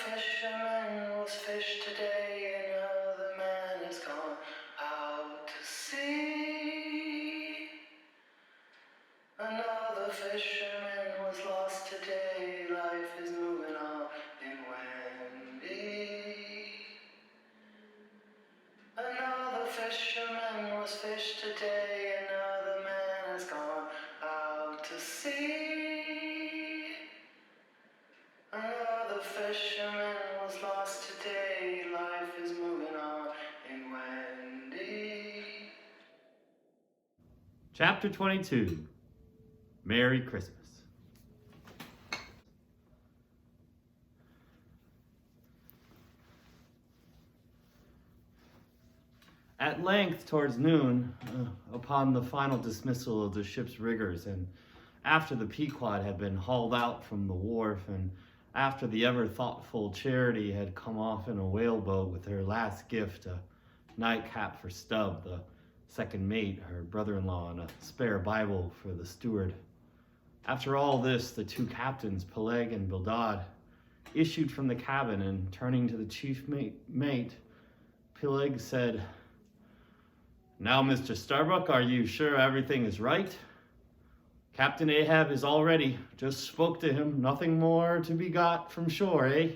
fisherman was fished today, another man has gone out to sea. Another fisherman was lost today, life is moving on in Wendy. Another fisherman was fished today, another man has gone out to sea. Another fisherman was lost today, life is moving on in Wendy. Chapter 22. Merry Christmas. At length, towards noon, upon the final dismissal of the ship's riggers, and after the Pequod had been hauled out from the wharf, and after the ever-thoughtful Charity had come off in a whaleboat with her last gift, a nightcap for Stubb, the second mate, her brother-in-law, and a spare Bible for the steward. After all this, the two captains, Peleg and Dodd, issued from the cabin, and turning to the chief mate, Peleg said, "Now, Mr. Starbuck, are you sure everything is right? Captain Ahab is all ready. Just spoke to him. Nothing more to be got from shore, eh?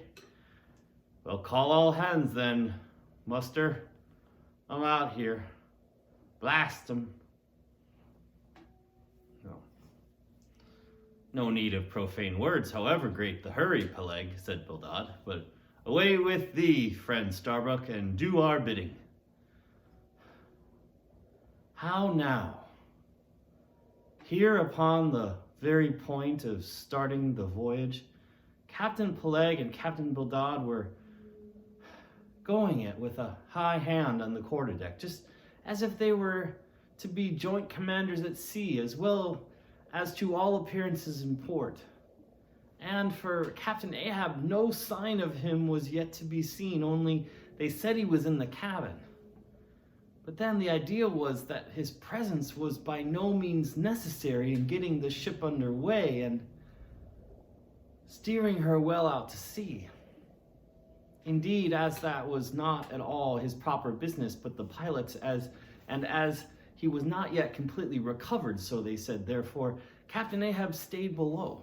Well, call all hands then, muster. I'm out here. Blast 'em." No need of profane words, however great the hurry, Peleg, said Dodd, but away with thee, friend Starbuck, and do our bidding. How now? Here upon the very point of starting the voyage, Captain Peleg and Captain Dodd were going it with a high hand on the quarterdeck, just as if they were to be joint commanders at sea, as well as to all appearances in port. And for Captain Ahab, no sign of him was yet to be seen, only they said he was in the cabin. But then the idea was that his presence was by no means necessary in getting the ship underway and steering her well out to sea. Indeed, as that was not at all his proper business, but the pilot's, as he was not yet completely recovered, so they said, therefore, Captain Ahab stayed below.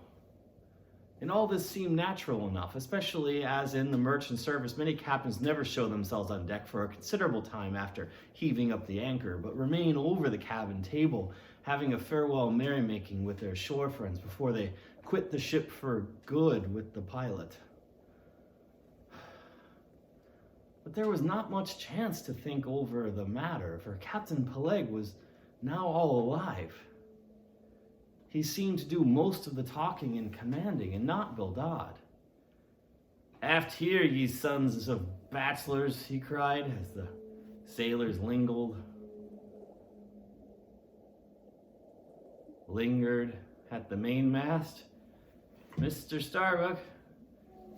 And all this seemed natural enough, especially as in the merchant service, many captains never show themselves on deck for a considerable time after heaving up the anchor, but remain over the cabin table, having a farewell merrymaking with their shore friends before they quit the ship for good with the pilot. But there was not much chance to think over the matter, for Captain Peleg was now all alive. He seemed to do most of the talking and commanding, and not Dodd. "Aft here, ye sons of bachelors," he cried, as the sailors lingered at the mainmast. "Mr. Starbuck,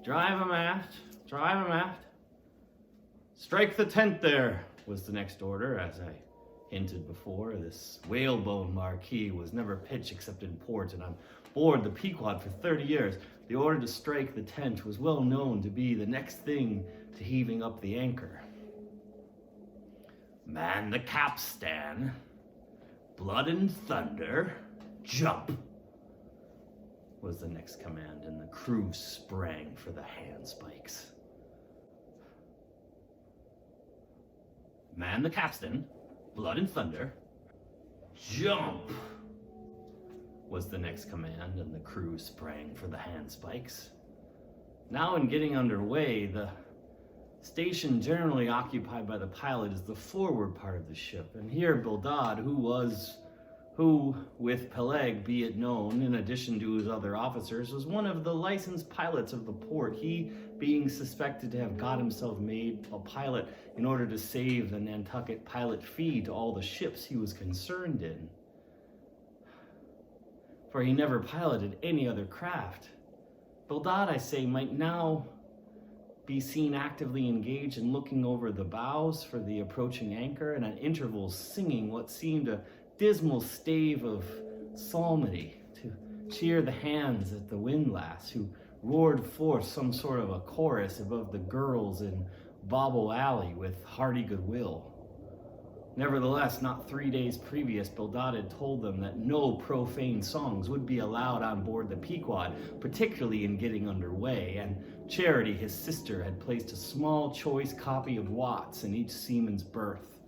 drive 'em aft, drive 'em aft." "Strike the tent there," was the next order. As I hinted before, this whalebone marquee was never pitched except in port, and on board the Pequod for 30 years, the order to strike the tent was well known to be the next thing to heaving up the anchor. "Man the capstan, blood and thunder, jump," was the next command, and the crew sprang for the handspikes. "Man the capstan, blood and thunder, jump," was the next command, and the crew sprang for the handspikes. Now, in getting underway, the station generally occupied by the pilot is the forward part of the ship, and here Dodd, who, with Peleg, be it known, in addition to his other officers, was one of the licensed pilots of the port, he being suspected to have got himself made a pilot in order to save the Nantucket pilot fee to all the ships he was concerned in. For he never piloted any other craft. Dodd, I say, might now be seen actively engaged in looking over the bows for the approaching anchor, and at intervals singing what seemed a dismal stave of psalmody to cheer the hands at the windlass, who roared forth some sort of a chorus above the girls in Bobble Alley with hearty goodwill. Nevertheless, not 3 days previous, Dodd had told them that no profane songs would be allowed on board the Pequod, particularly in getting underway, and Charity, his sister, had placed a small choice copy of Watts in each seaman's berth.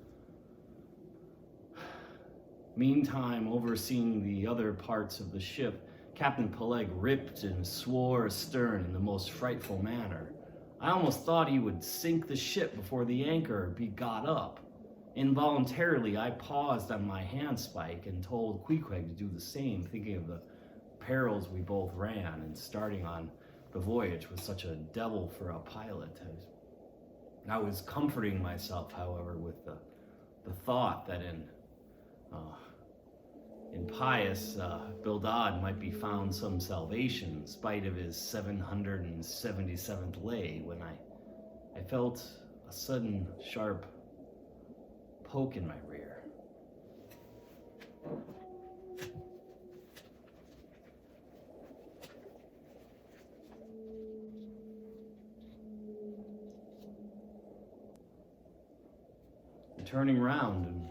Meantime, overseeing the other parts of the ship, Captain Peleg ripped and swore astern in the most frightful manner. I almost thought he would sink the ship before the anchor be got up. Involuntarily, I paused on my handspike and told Queequeg to do the same, thinking of the perils we both ran and starting on the voyage with such a devil for a pilot. I was comforting myself, however, with the thought that in pious Dodd might be found some salvation in spite of his 777th lay, when I felt a sudden sharp poke in my rear. And turning round, and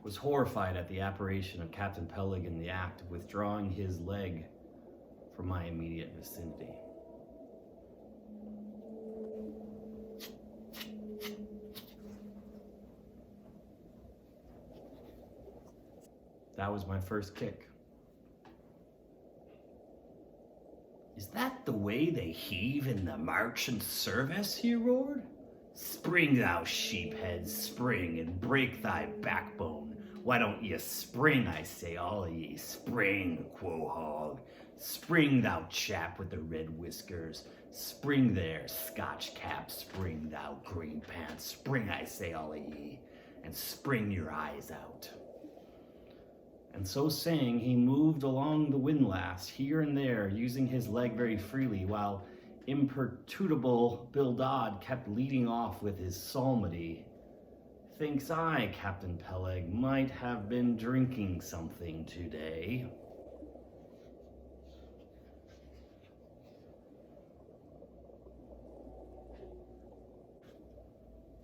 was horrified at the apparition of Captain Peleg in the act of withdrawing his leg from my immediate vicinity. That was my first kick. "Is that the way they heave in the merchant service?" he roared. "Spring, thou sheephead, spring, and break thy backbone. Why don't ye spring, I say, all of ye? Spring, quahog. Spring, thou chap with the red whiskers. Spring there, Scotch cap, spring, thou green pants. Spring, I say, all of ye, and spring your eyes out." And so saying, he moved along the windlass here and there, using his leg very freely, while imperturbable Dodd kept leading off with his psalmody. "Thinks I, Captain Peleg might have been drinking something today."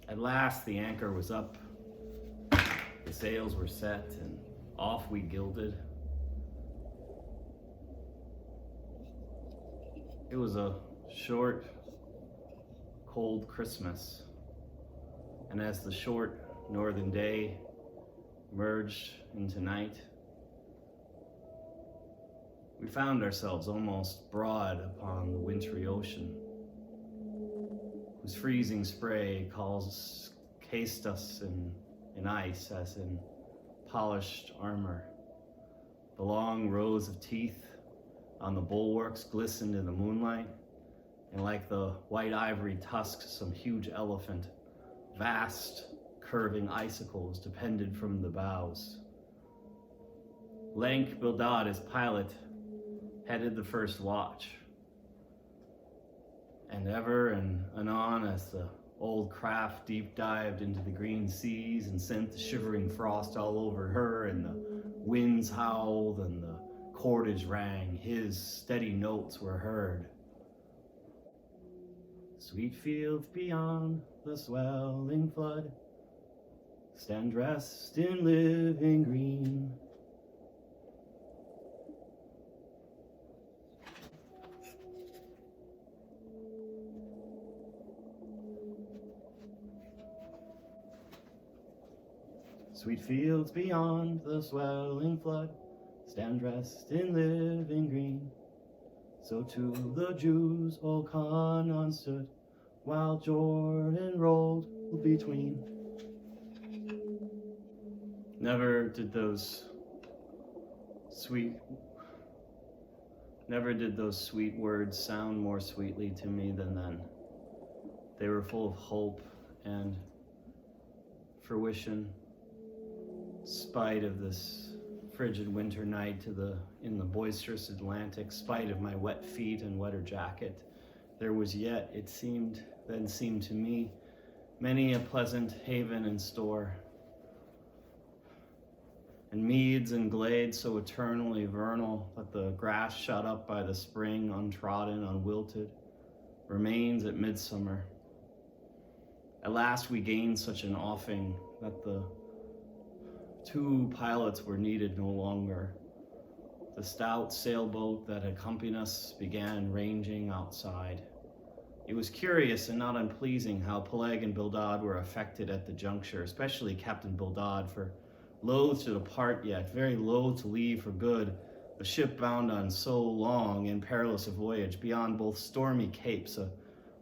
At last the anchor was up, the sails were set, and off we gilded. It was a short, cold Christmas, and as the short northern day merged into night, we found ourselves almost broad upon the wintry ocean, whose freezing spray cased us in ice as in polished armor. The long rows of teeth on the bulwarks glistened in the moonlight, and like the white ivory tusks of some huge elephant, vast curving icicles depended from the bows. Lank Dodd, as pilot, headed the first watch, and ever and anon as the old craft deep dived into the green seas and sent the shivering frost all over her, and the winds howled and the cordage rang, his steady notes were heard. "Sweet fields beyond the swelling flood stand dressed in living green." "Sweet fields beyond the swelling flood stand dressed in living green. So to the Jews old Canaan stood, while Jordan rolled between." Never did those sweet words sound more sweetly to me than then. They were full of hope and fruition, spite of this frigid winter night in the boisterous Atlantic, spite of my wet feet and wetter jacket. There was yet, it seemed to me, many a pleasant haven in store. and meads and glades so eternally vernal that the grass shot up by the spring, untrodden, unwilted, remains at midsummer. At last we gained such an offing that the 2 pilots were needed no longer. The stout sailboat that accompanied us began ranging outside. It was curious and not unpleasing how Peleg and Dodd were affected at the juncture, especially Captain Dodd, for loath to depart yet, very loath to leave for good, a ship bound on so long and perilous a voyage beyond both stormy capes,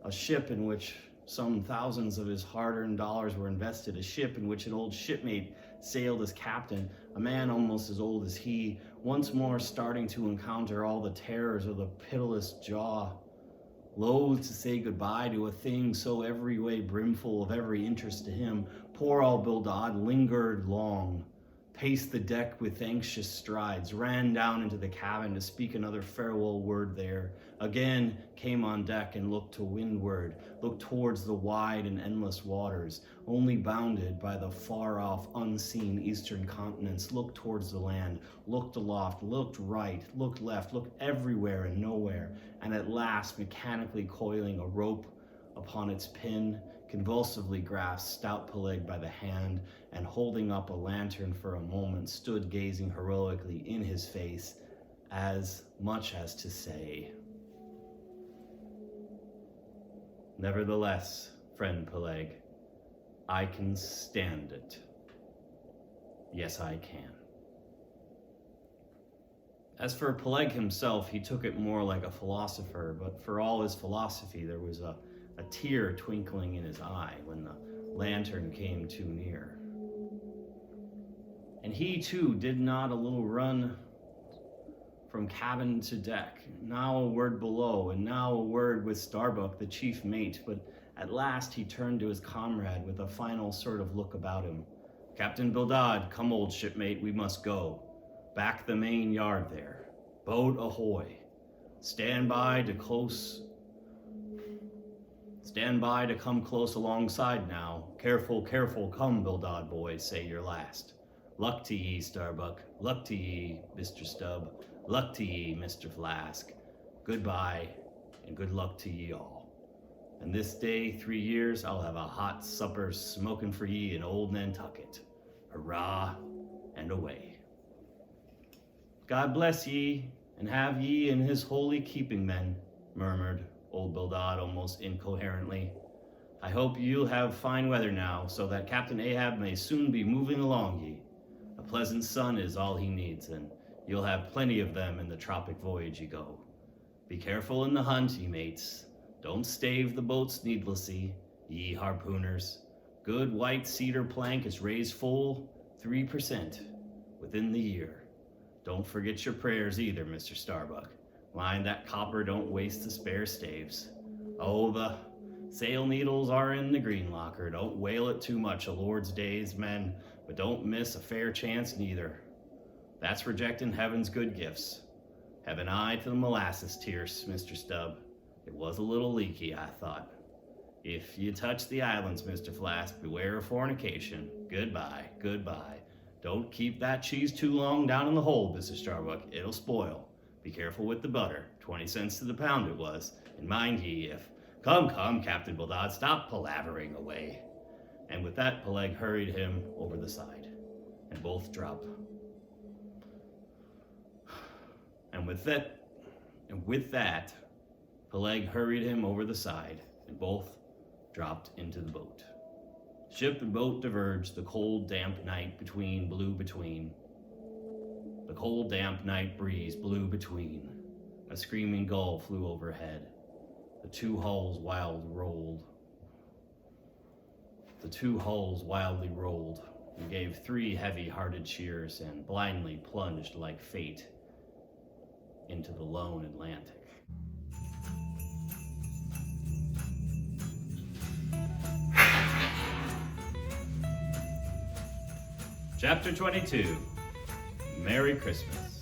a ship in which some thousands of his hard-earned dollars were invested, a ship in which an old shipmate sailed as captain, a man almost as old as he, once more starting to encounter all the terrors of the pitiless jaw, loath to say goodbye to a thing so every way brimful of every interest to him. Poor old Dodd lingered long, paced the deck with anxious strides, ran down into the cabin to speak another farewell word there, again came on deck and looked to windward, looked towards the wide and endless waters, only bounded by the far-off, unseen eastern continents, looked towards the land, looked aloft, looked right, looked left, looked everywhere and nowhere, and at last, mechanically coiling a rope upon its pin, convulsively grasped stout Peleg by the hand, and holding up a lantern for a moment, stood gazing heroically in his face, as much as to say, "Nevertheless, friend Peleg, I can stand it. Yes, I can." As for Peleg himself, he took it more like a philosopher, but for all his philosophy, there was a tear twinkling in his eye when the lantern came too near. And he too did not a little run from cabin to deck, now a word below, and now a word with Starbuck, the chief mate, but at last he turned to his comrade with a final sort of look about him. "Captain Dodd, come old shipmate, we must go. Back the main yard there. Boat ahoy. Stand by to come close alongside now. Careful, careful, come, Dodd boys, say your last. Luck to ye, Starbuck. Luck to ye, Mr. Stubb. Luck to ye, Mr. Flask. Goodbye, and good luck to ye all. And this day, 3 years, I'll have a hot supper smoking for ye in old Nantucket. Hurrah, and away." "God bless ye, and have ye in his holy keeping, men," murmured old Dodd almost incoherently. "I hope you'll have fine weather now, so that Captain Ahab may soon be moving along ye. A pleasant sun is all he needs, and you'll have plenty of them in the tropic voyage ye go. Be careful in the hunt, ye mates. Don't stave the boats needlessly, ye harpooners. Good white cedar plank is raised full 3% within the year. Don't forget your prayers either, Mr. Starbuck. Mind that copper don't waste the spare staves. Oh, the sail needles are in the green locker. Don't whale it too much a Lord's days, men, but don't miss a fair chance neither. That's rejecting heaven's good gifts. Have an eye to the molasses tierce, Mr. Stubb. It was a little leaky, I thought. If you touch the islands, Mr. Flask, beware of fornication. Goodbye, goodbye. Don't keep that cheese too long down in the hold, Mr. Starbuck. It'll spoil. Be careful with the butter. 20 cents to the pound it was. And mind ye, if... Come, Captain Dodd, stop palavering away." And with that, Peleg hurried him over the side, and both dropped. And with that, Peleg hurried him over the side, and both dropped into the boat. Ship and boat diverged. The cold, damp night blew between. The cold, damp night breeze blew between. A screaming gull flew overhead. The two hulls wildly rolled, and gave 3 heavy-hearted cheers, and blindly plunged like fate into the lone Atlantic. Chapter 22. Merry Christmas.